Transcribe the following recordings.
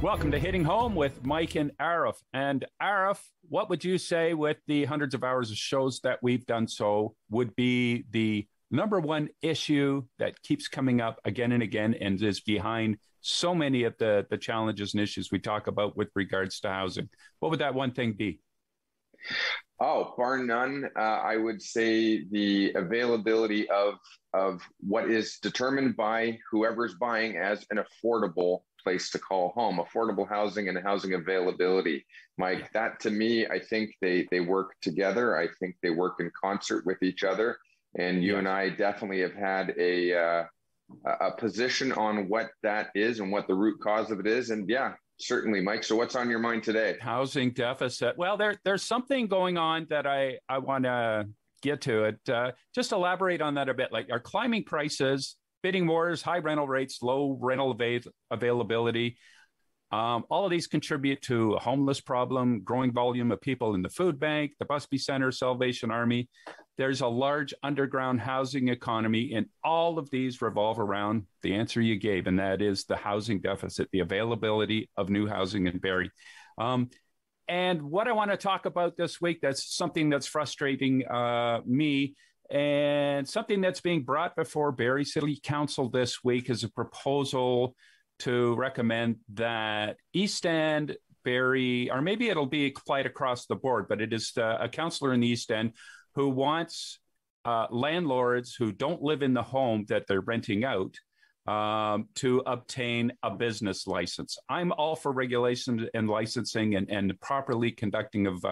Welcome to Hitting Home with Mike and Arif. And Arif, what would you say with the hundreds of hours of shows that we've done so would be the number one issue that keeps coming up again and again and is behind so many of the challenges and issues we talk about with regards to housing? What would that one thing be? Oh, bar none. I would say the availability of what is determined by whoever's buying as an affordable place to call home, affordable housing and housing availability. Mike, that to me, I think they work together. I think they work in concert with each other. And you and I definitely have had a position on what that is and what the root cause of it is. And yeah, certainly, Mike. So what's on your mind today? Housing deficit. Well, there's something going on that I want to get to it. Just elaborate on that a bit. Like, are climbing prices, bidding wars, high rental rates, low rental availability, all of these contribute to a homeless problem, growing volume of people in the food bank, the Busby Center, Salvation Army. There's a large underground housing economy, and all of these revolve around the answer you gave, and that is the housing deficit, the availability of new housing in Barrie. And what I want to talk about this week, that's something that's frustrating me, and something that's being brought before Barrie City Council this week is a proposal to recommend that East End, Barrie, or maybe it'll be applied across the board, but it is a councillor in the East End who wants landlords who don't live in the home that they're renting out to obtain a business license. I'm all for regulation and licensing and properly conducting of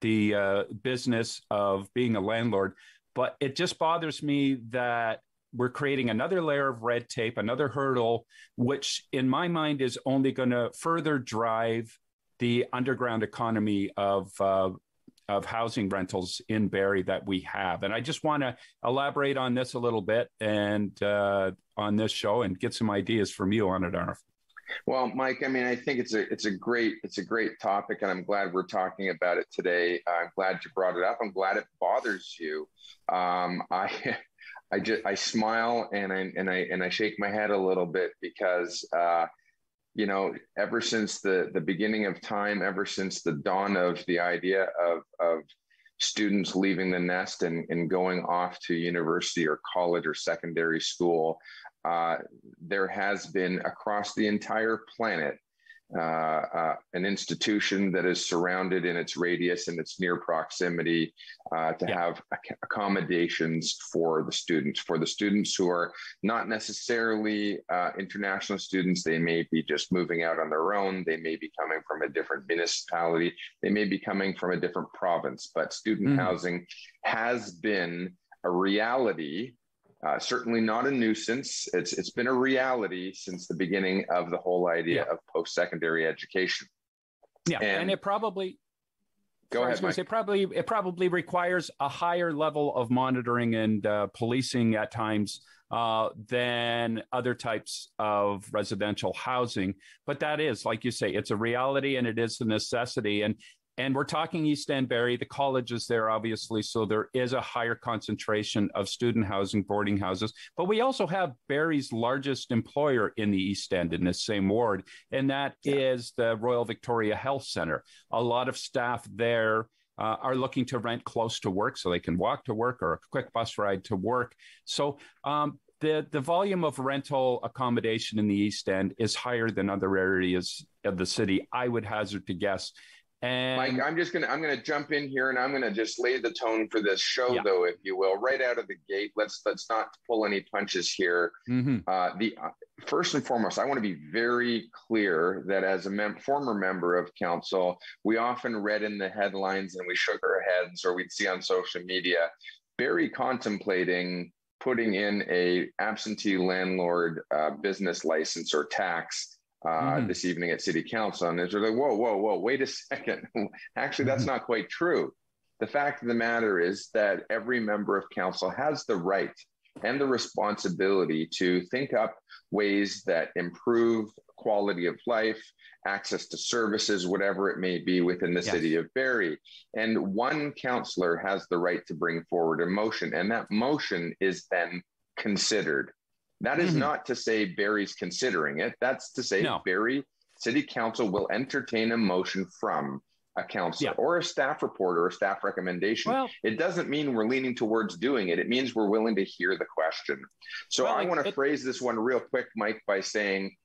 the business of being a landlord, but it just bothers me that we're creating another layer of red tape, another hurdle, which in my mind is only going to further drive the underground economy of housing rentals in Barrie that we have. And I just want to elaborate on this a little bit and on this show and get some ideas from you on it, Arif. Well, Mike, I mean, I think it's a great topic, and I'm glad we're talking about it today. I'm glad you brought it up. I'm glad it bothers you. I smile and I shake my head a little bit because ever since the beginning of time, ever since the dawn of the idea of students leaving the nest and going off to university or college or secondary school, there has been across the entire planet an institution that is surrounded in its radius and its near proximity to have accommodations for the students who are not necessarily international students. They may be just moving out on their own. They may be coming from a different municipality. They may be coming from a different province, but student housing has been a reality. Certainly not a nuisance. It's been a reality since the beginning of the whole idea of post-secondary education. Yeah, and it probably go ahead. It probably requires a higher level of monitoring and policing at times than other types of residential housing. But that is, like you say, it's a reality and it is a necessity. And we're talking East End, Barrie. The college is there, obviously, so there is a higher concentration of student housing, boarding houses. But we also have Barrie's largest employer in the East End in this same ward, and that is the Royal Victoria Health Centre. A lot of staff there are looking to rent close to work so they can walk to work or a quick bus ride to work. So the volume of rental accommodation in the East End is higher than other areas of the city, I would hazard to guess. And Mike, I'm gonna jump in here and I'm gonna just lay the tone for this show, though, if you will, right out of the gate. Let's not pull any punches here. First and foremost, I want to be very clear that as a former member of council, we often read in the headlines and we shook our heads, or we'd see on social media, Barrie contemplating putting in a absentee landlord business license or tax this evening at City Council. And they're like, whoa, wait a second. Actually, that's not quite true. The fact of the matter is that every member of council has the right and the responsibility to think up ways that improve quality of life, access to services, whatever it may be within the city of Barrie. And one councillor has the right to bring forward a motion, and that motion is then considered. That is not to say Barrie's considering it. That's to say Barrie City Council will entertain a motion from a councillor or a staff report or a staff recommendation. Well, it doesn't mean we're leaning towards doing it. It means we're willing to hear the question. So I want to phrase this one real quick, Mike, by saying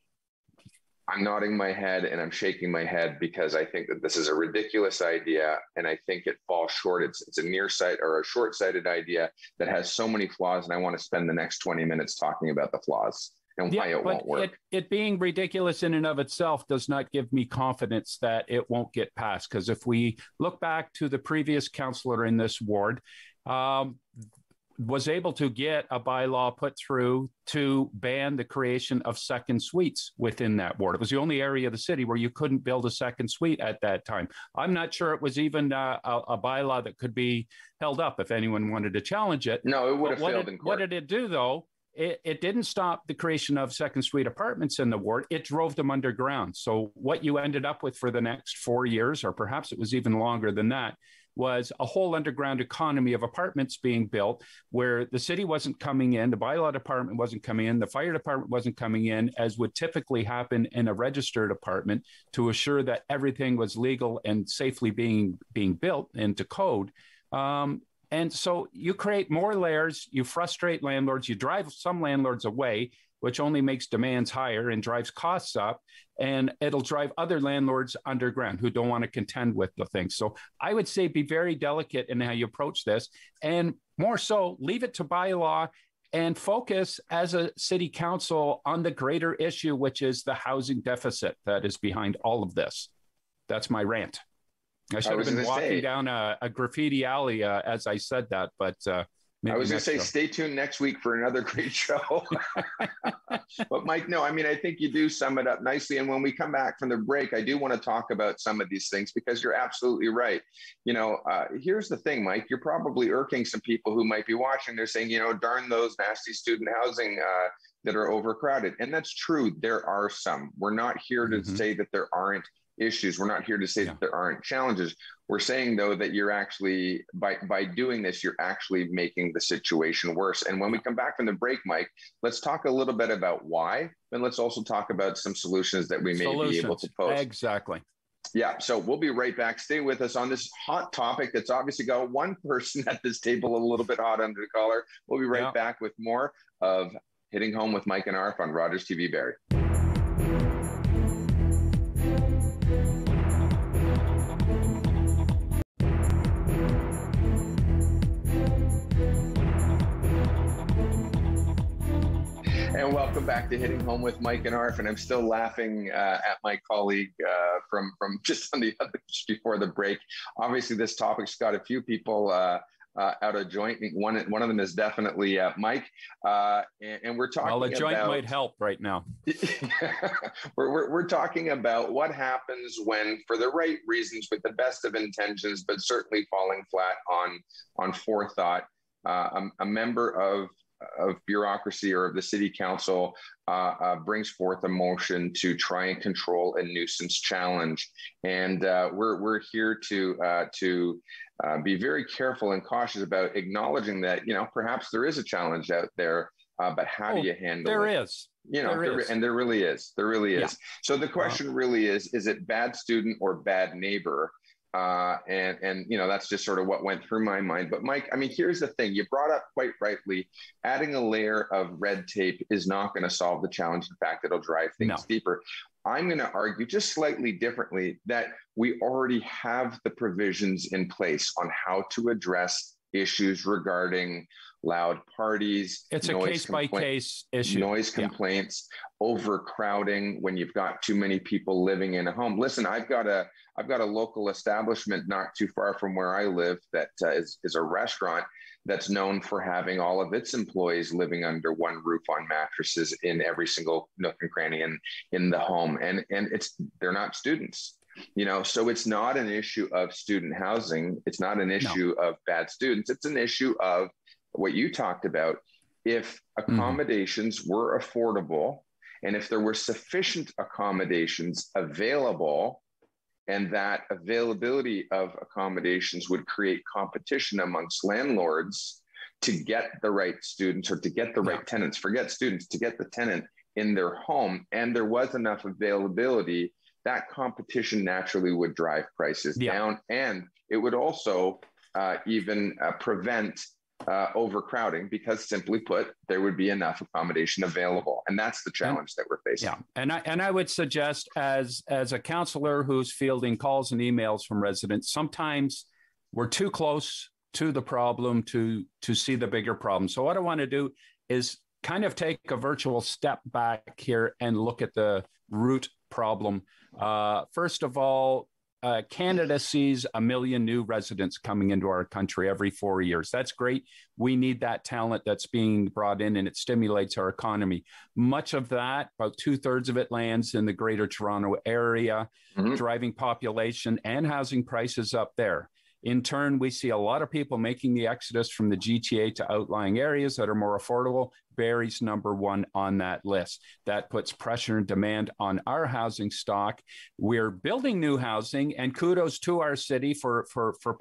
I'm nodding my head and I'm shaking my head because I think that this is a ridiculous idea, and I think it falls short. It's a nearsight or a short-sighted idea that has so many flaws, and I want to spend the next 20 minutes talking about the flaws and why it won't work. It being ridiculous in and of itself does not give me confidence that it won't get passed. Because if we look back to the previous councillor in this ward, was able to get a bylaw put through to ban the creation of second suites within that ward. It was the only area of the city where you couldn't build a second suite at that time. I'm not sure it was even a bylaw that could be held up if anyone wanted to challenge it. No, it would have failed in court. What did it do, though? It didn't stop the creation of second suite apartments in the ward. It drove them underground. So what you ended up with for the next 4 years, or perhaps it was even longer than that, was a whole underground economy of apartments being built where the city wasn't coming in, the bylaw department wasn't coming in, the fire department wasn't coming in, as would typically happen in a registered apartment, to assure that everything was legal and safely being built into code. And so you create more layers, you frustrate landlords, you drive some landlords away, which only makes demands higher and drives costs up, and it'll drive other landlords underground who don't want to contend with the thing. So I would say be very delicate in how you approach this, and more so, leave it to bylaw and focus as a city council on the greater issue, which is the housing deficit that is behind all of this. That's my rant. I should have been walking down a graffiti alley as I said that, but I was going to say, stay tuned next week for another great show. But Mike, no, I mean, I think you do sum it up nicely. And when we come back from the break, I do want to talk about some of these things because you're absolutely right. You know, here's the thing, Mike, you're probably irking some people who might be watching. They're saying, you know, darn those nasty student housing that are overcrowded. And that's true. There are some. We're not here to say that there aren't issues. We're not here to say that there aren't challenges. We're saying, though, that you're actually, by doing this, you're actually making the situation worse. And when we come back from the break, Mike, let's talk a little bit about why, and let's also talk about some solutions that we may be able to post. Exactly. Yeah, so we'll be right back. Stay with us on this hot topic that's obviously got one person at this table a little bit hot under the collar. We'll be right back with more of Hitting Home with Mike and Arf on Rogers TV Barrie. And welcome back to Hitting Home with Mike and Arf. And I'm still laughing at my colleague from just on the other before the break. Obviously, this topic's got a few people out of joint. One of them is definitely Mike. And we're talking about... Well, a joint might help right now. we're talking about what happens when, for the right reasons, with the best of intentions, but certainly falling flat on forethought, a member of bureaucracy or of the city council brings forth a motion to try and control a nuisance challenge. And we're here to be very careful and cautious about acknowledging that, you know, perhaps there is a challenge out there, but how do you handle it? There is. You know, and there really is. There really is. So the question really is it bad student or bad neighbor? And you know, that's just sort of what went through my mind. But Mike, I mean, here's the thing. You brought up quite rightly, adding a layer of red tape is not going to solve the challenge. In fact, it'll drive things deeper. I'm going to argue just slightly differently that we already have the provisions in place on how to address issues regarding loud parties. It's a case-by-case issue. Noise complaints, overcrowding when you've got too many people living in a home. Listen, I've got a local establishment not too far from where I live that is a restaurant that's known for having all of its employees living under one roof on mattresses in every single nook and cranny in the home. And they're not students. You know, so it's not an issue of student housing. It's not an issue of bad students. It's an issue of what you talked about. If accommodations were affordable and if there were sufficient accommodations available, and that availability of accommodations would create competition amongst landlords to get the right students or to get the right tenants, forget students, to get the tenant in their home and there was enough availability, that competition naturally would drive prices down. And it would also even prevent overcrowding, because simply put, there would be enough accommodation available. And that's the challenge that we're facing. Yeah. And I would suggest, as a counselor who's fielding calls and emails from residents, sometimes we're too close to the problem to see the bigger problem. So what I want to do is kind of take a virtual step back here and look at the root problem. First of all, Canada sees 1 million new residents coming into our country every 4 years. That's great. We need that talent that's being brought in, and it stimulates our economy. Much of that, about 2/3 of it, lands in the Greater Toronto area, driving population and housing prices up there. In turn, we see a lot of people making the exodus from the GTA to outlying areas that are more affordable. Barrie's number one on that list. That puts pressure and demand on our housing stock. We're building new housing, and kudos to our city for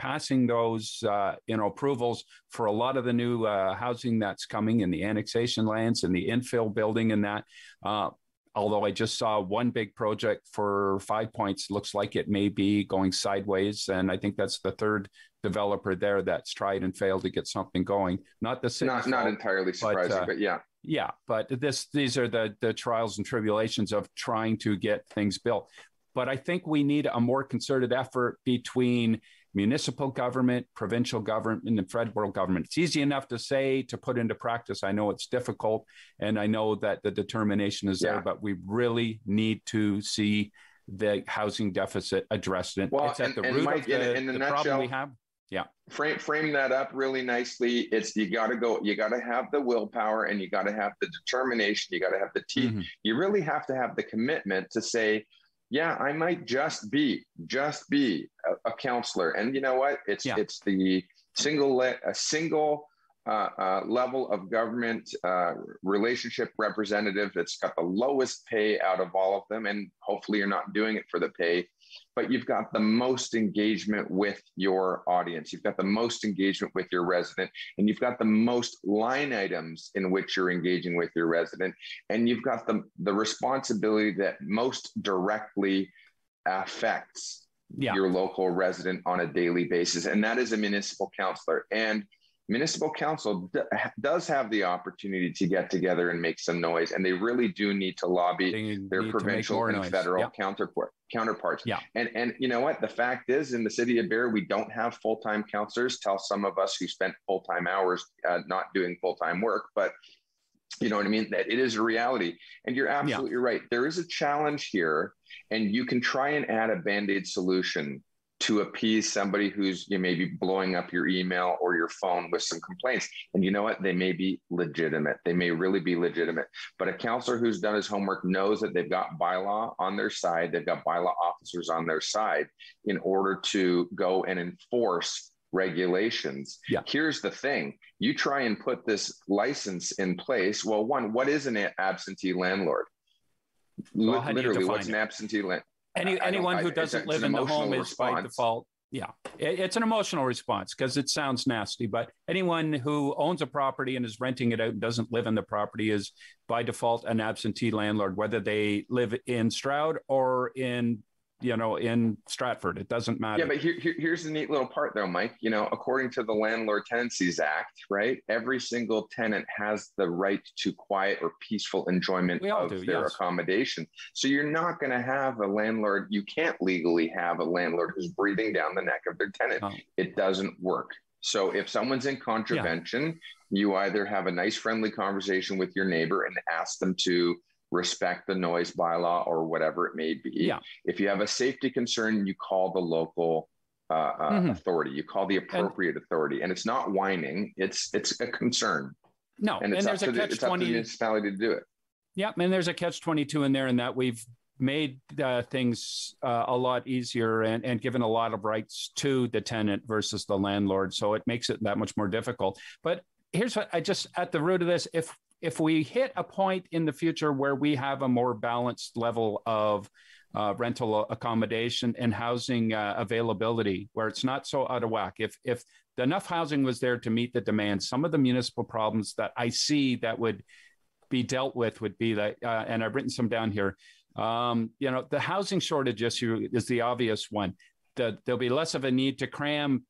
passing those approvals for a lot of the new housing that's coming in the annexation lands and the infill building and that. Although I just saw one big project for 5 Points, looks like it may be going sideways. And I think that's the third developer there that's tried and failed to get something going. Not the city. Not entirely surprising, but yeah. Yeah, but these are the trials and tribulations of trying to get things built. But I think we need a more concerted effort between municipal government, provincial government, and the federal government. It's easy enough to say, to put into practice. I know it's difficult, and I know that the determination is there, but we really need to see the housing deficit addressed. It's at the root of the problem we have. Yeah. Frame that up really nicely. It's you got to have the willpower, and you got to have the determination. You got to have the teeth. You really have to have the commitment to say, yeah, I might just be a counselor. And you know what? It's the single level of government relationship representative that's got the lowest pay out of all of them. And hopefully you're not doing it for the pay, but you've got the most engagement with your audience. You've got the most engagement with your resident, and you've got the most line items in which you're engaging with your resident. And you've got the responsibility that most directly affects your local resident on a daily basis. And that is a municipal counselor. And municipal council does have the opportunity to get together and make some noise, and they really do need to lobby their provincial and federal counterparts. Yeah. And you know what? The fact is, in the city of Barrie, we don't have full-time counselors. Tell some of us who spent full-time hours not doing full-time work, but you know what I mean? That it is a reality. And you're absolutely right. There is a challenge here, and you can try and add a Band-Aid solution to appease somebody who's maybe blowing up your email or your phone with some complaints. And you know what? They may be legitimate. They may really be legitimate. But a counselor who's done his homework knows that they've got bylaw on their side. They've got bylaw officers on their side in order to go and enforce regulations. Yeah. Here's the thing. You try and put this license in place. Well, one, what is an absentee landlord? Literally, what's an absentee landlord? Anyone who doesn't live in the home is by default. Yeah, it's an emotional response because it sounds nasty, but anyone who owns a property and is renting it out and doesn't live in the property is by default an absentee landlord, whether they live in Stroud or in Stratford. It doesn't matter. Yeah, but here's the neat little part though, Mike. According to the Landlord Tenancies Act, right, every single tenant has the right to quiet or peaceful enjoyment of their accommodation. So you're not going to have a landlord, you can't legally have a landlord who's breathing down the neck of their tenant. Oh. It doesn't work. So if someone's in contravention, you either have a nice friendly conversation with your neighbor and ask them to respect the noise bylaw or whatever it may be. Yeah. If you have a safety concern, you call the local authority. You call the appropriate authority, and it's not whining. It's a concern. No, and there's a catch-20. It's up to the municipality to do it. Yeah, and there's a catch-22 in there, in that we've made things a lot easier and given a lot of rights to the tenant versus the landlord. So it makes it that much more difficult. But here's what at the root of this, if we hit a point in the future where we have a more balanced level of rental accommodation and housing availability, where it's not so out of whack, if enough housing was there to meet the demand, some of the municipal problems that I see that would be dealt with would be that, and I've written some down here. The housing shortage issue is the obvious one. There'll be less of a need to cram,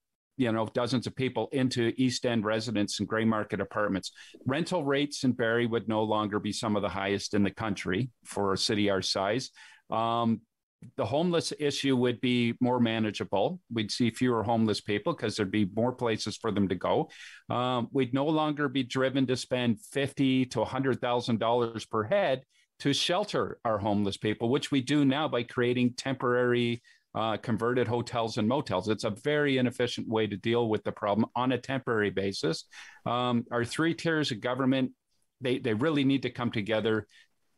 dozens of people into East End residents and gray market apartments. Rental rates in Barrie would no longer be some of the highest in the country for a city our size. The homeless issue would be more manageable. We'd see fewer homeless people because there'd be more places for them to go. We'd no longer be driven to spend $50,000 to $100,000 per head to shelter our homeless people, which we do now by creating temporary converted hotels and motels. It's a very inefficient way to deal with the problem on a temporary basis. Our three tiers of government, they really need to come together,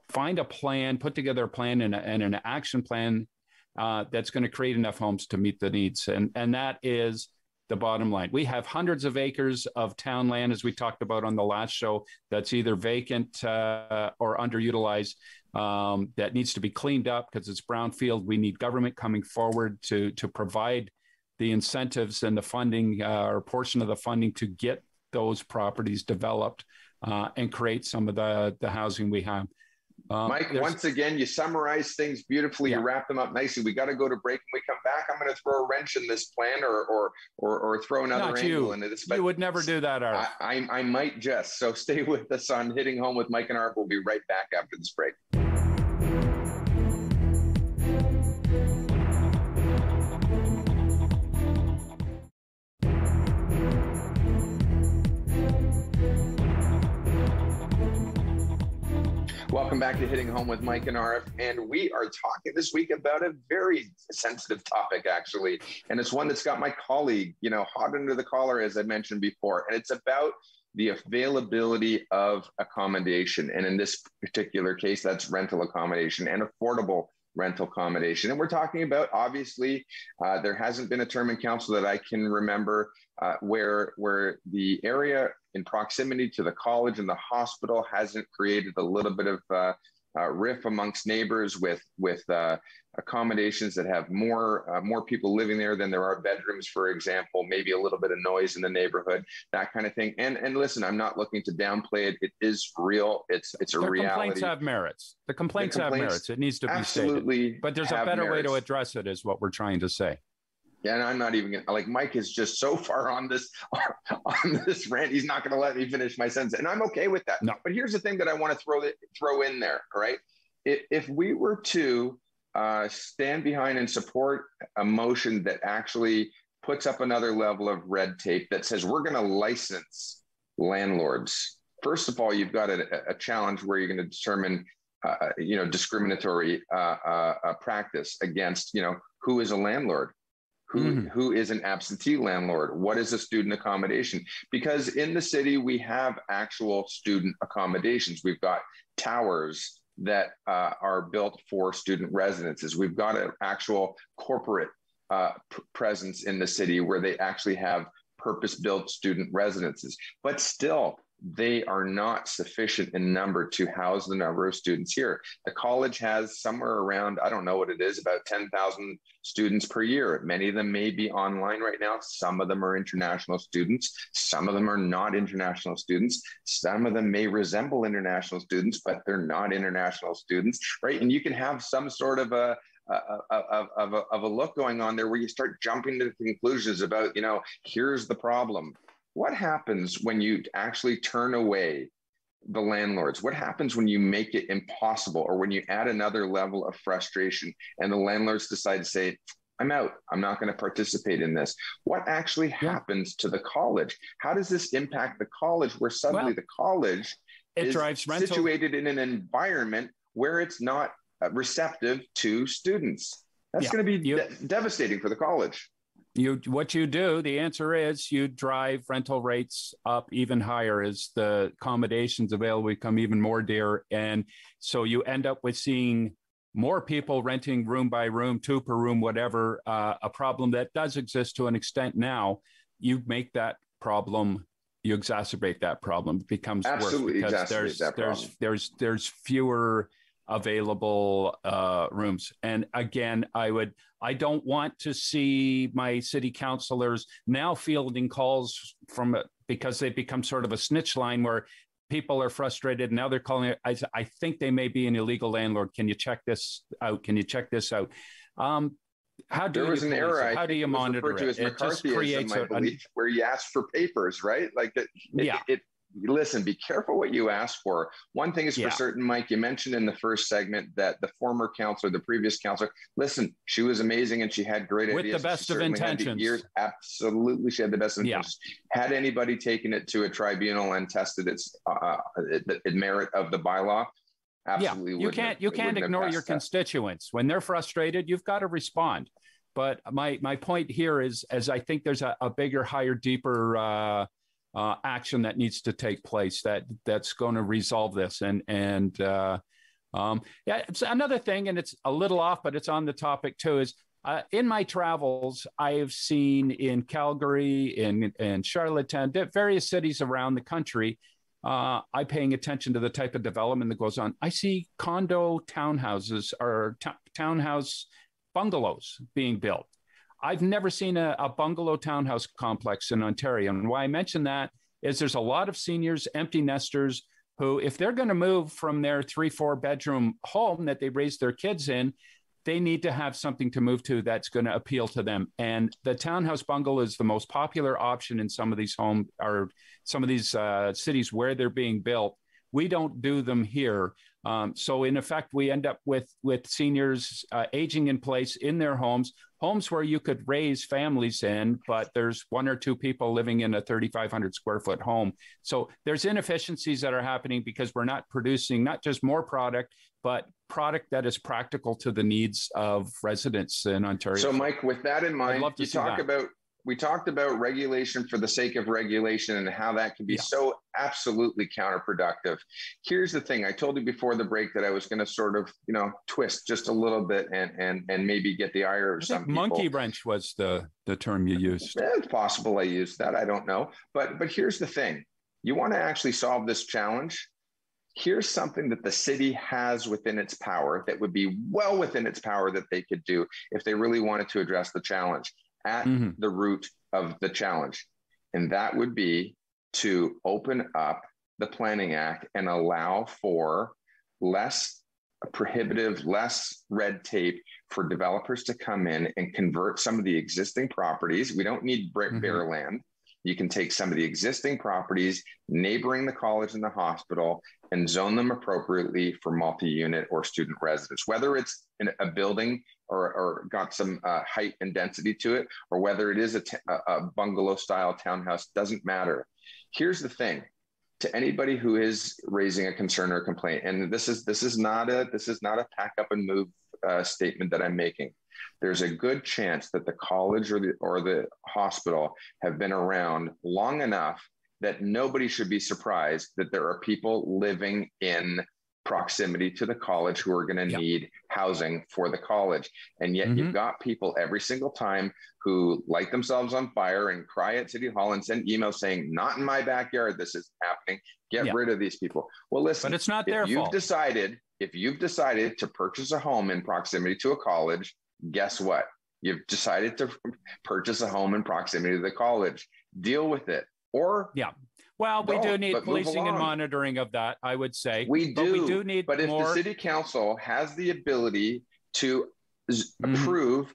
find a plan, put together a plan and an action plan that's going to create enough homes to meet the needs. And that is the bottom line. We have hundreds of acres of town land, as we talked about on the last show, that's either vacant or underutilized, that needs to be cleaned up because it's brownfield. We need government coming forward to provide the incentives and the funding or a portion of the funding to get those properties developed and create some of the housing we have. Mike, once again, you summarize things beautifully. You wrap them up nicely. We got to go to break. When we come back, I'm going to throw a wrench in this plan or throw another angle into this. But you would never do that, Art. I might just. So stay with us on Hitting Home with Mike and Art. We'll be right back after this break. Welcome back to Hitting Home with Mike and Arif, and we are talking this week about a very sensitive topic, actually, and it's one that's got my colleague, hot under the collar, as I mentioned before, and it's about the availability of accommodation, and in this particular case, that's rental accommodation and affordable rental accommodation. And we're talking about, obviously, there hasn't been a term in council that I can remember where the area in proximity to the college and the hospital hasn't created a little bit of riff amongst neighbors with accommodations that have more people living there than there are bedrooms, for example, maybe a little bit of noise in the neighborhood, that kind of thing. And listen, I'm not looking to downplay it. It is real. It's a reality. Complaints have merits. The complaints have merits. It needs to be stated. But there's a better way to address it, is what we're trying to say. Yeah, and I'm not even gonna, like, Mike is just so far on this rant. He's not going to let me finish my sentence, and I'm okay with that. No. But here's the thing that I want to throw in there. All right, if we were to stand behind and support a motion that actually puts up another level of red tape that says we're going to license landlords. First of all, you've got a challenge where you're going to determine, discriminatory practice against, who is a landlord. Who is an absentee landlord? What is a student accommodation? Because in the city, we have actual student accommodations. We've got towers that are built for student residences. We've got an actual corporate presence in the city where they actually have purpose-built student residences. But still, they are not sufficient in number to house the number of students here. The college has somewhere around, I don't know what it is, about 10,000 students per year. Many of them may be online right now. Some of them are international students. Some of them are not international students. Some of them may resemble international students, but they're not international students, right? And you can have some sort of a look going on there where you start jumping to conclusions about, here's the problem. What happens when you actually turn away the landlords? What happens when you make it impossible, or when you add another level of frustration and the landlords decide to say, I'm out, I'm not going to participate in this? What actually happens to the college? How does this impact the college, where suddenly the college is situated in an environment where it's not receptive to students? That's going to be devastating for the college. What you do, the answer is you drive rental rates up even higher as the accommodations available become even more dear. And so you end up with seeing more people renting room by room, two per room, whatever, a problem that does exist to an extent now. You make that problem, you exacerbate that problem. It becomes absolutely worse because there's fewer available rooms. And again, I don't want to see my city councilors now fielding calls from it, because they become sort of a snitch line where people are frustrated. Now they're calling it. I think they may be an illegal landlord. Can you check this out? Can you check this out? How do there was an error? How do you monitor it? It just creates, I believe, where you ask for papers, right? Like listen, be careful what you ask for. One thing is for certain, Mike, you mentioned in the first segment that the former counselor, the previous counselor, listen, she was amazing and she had great ideas. With the best of intentions. Absolutely, she had the best of intentions. Had anybody taken it to a tribunal and tested its merit of the bylaw, absolutely you can't ignore your constituents. When they're frustrated, you've got to respond. But my point here is, as I think there's a bigger, higher, deeper action that needs to take place that's going to resolve this. It's another thing, and it's a little off, but it's on the topic too, is in my travels, I have seen in Calgary, in Charlottetown, various cities around the country, I'm paying attention to the type of development that goes on. I see condo townhouses or townhouse bungalows being built. I've never seen a bungalow townhouse complex in Ontario. And why I mention that is there's a lot of seniors, empty nesters, who, if they're going to move from their 3-4 bedroom home that they raised their kids in, they need to have something to move to that's going to appeal to them. And the townhouse bungalow is the most popular option in some of these cities where they're being built. We don't do them here. So in effect, we end up with seniors aging in place in their homes where you could raise families in, but there's 1 or 2 people living in a 3,500 square foot home. So there's inefficiencies that are happening because we're not producing not just more product, but product that is practical to the needs of residents in Ontario. So Mike, with that in mind, we talked about regulation for the sake of regulation and how that can be so absolutely counterproductive. Here's the thing. I told you before the break that I was going to sort of, twist just a little bit and maybe get the ire of some people. Monkey wrench was the term you used. It's possible I used that. I don't know. But here's the thing. You want to actually solve this challenge? Here's something that the city has within its power that would be well within its power that they could do if they really wanted to address the challenge at the root of the challenge. And that would be to open up the Planning Act and allow for less prohibitive, less red tape for developers to come in and convert some of the existing properties. We don't need bare land. You can take some of the existing properties neighboring the college and the hospital and zone them appropriately for multi-unit or student residence, whether it's in a building or got some height and density to it, or whether it is a bungalow style townhouse, doesn't matter. Here's the thing. To anybody who is raising a concern or complaint, and this is not a pack up and move statement that I'm making. There's a good chance that the college or the hospital have been around long enough that nobody should be surprised that there are people living in proximity to the college who are going to need housing for the college. And yet you've got people every single time who light themselves on fire and cry at City Hall and send emails saying, not in my backyard, this is happening. Get rid of these people. Well, listen, but it's not their fault. If you've decided to purchase a home in proximity to a college, guess what? You've decided to purchase a home in proximity to the college. Deal with it. Or well, we do need policing and monitoring of that, I would say. We do. But we do need But if the city council has the ability to approve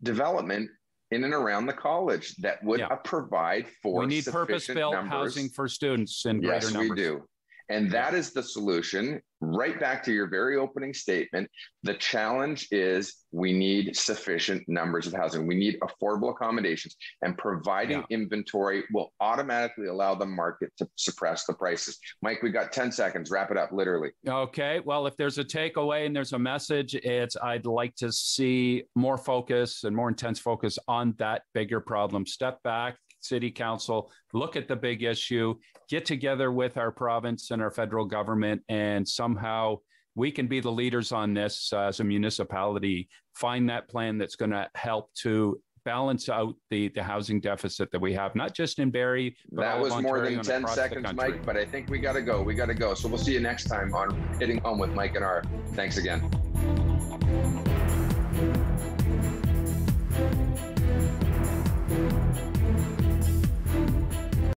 development in and around the college, that would provide for we need purpose-built housing for students in greater numbers. Yes, we do. And that is the solution. Right back to your very opening statement. The challenge is we need sufficient numbers of housing. We need affordable accommodations, and providing inventory will automatically allow the market to suppress the prices. Mike, we got 10 seconds. Wrap it up, literally. Okay. Well, if there's a takeaway and there's a message, I'd like to see more focus and more intense focus on that bigger problem. Step back. City Council, look at the big issue, get together with our province and our federal government, and somehow we can be the leaders on this as a municipality, find that plan that's going to help to balance out the housing deficit that we have, not just in Barrie, but that was more than 10 seconds, Mike, but I think we got to go. So we'll see you next time on Hitting Home with Mike and R. Thanks again.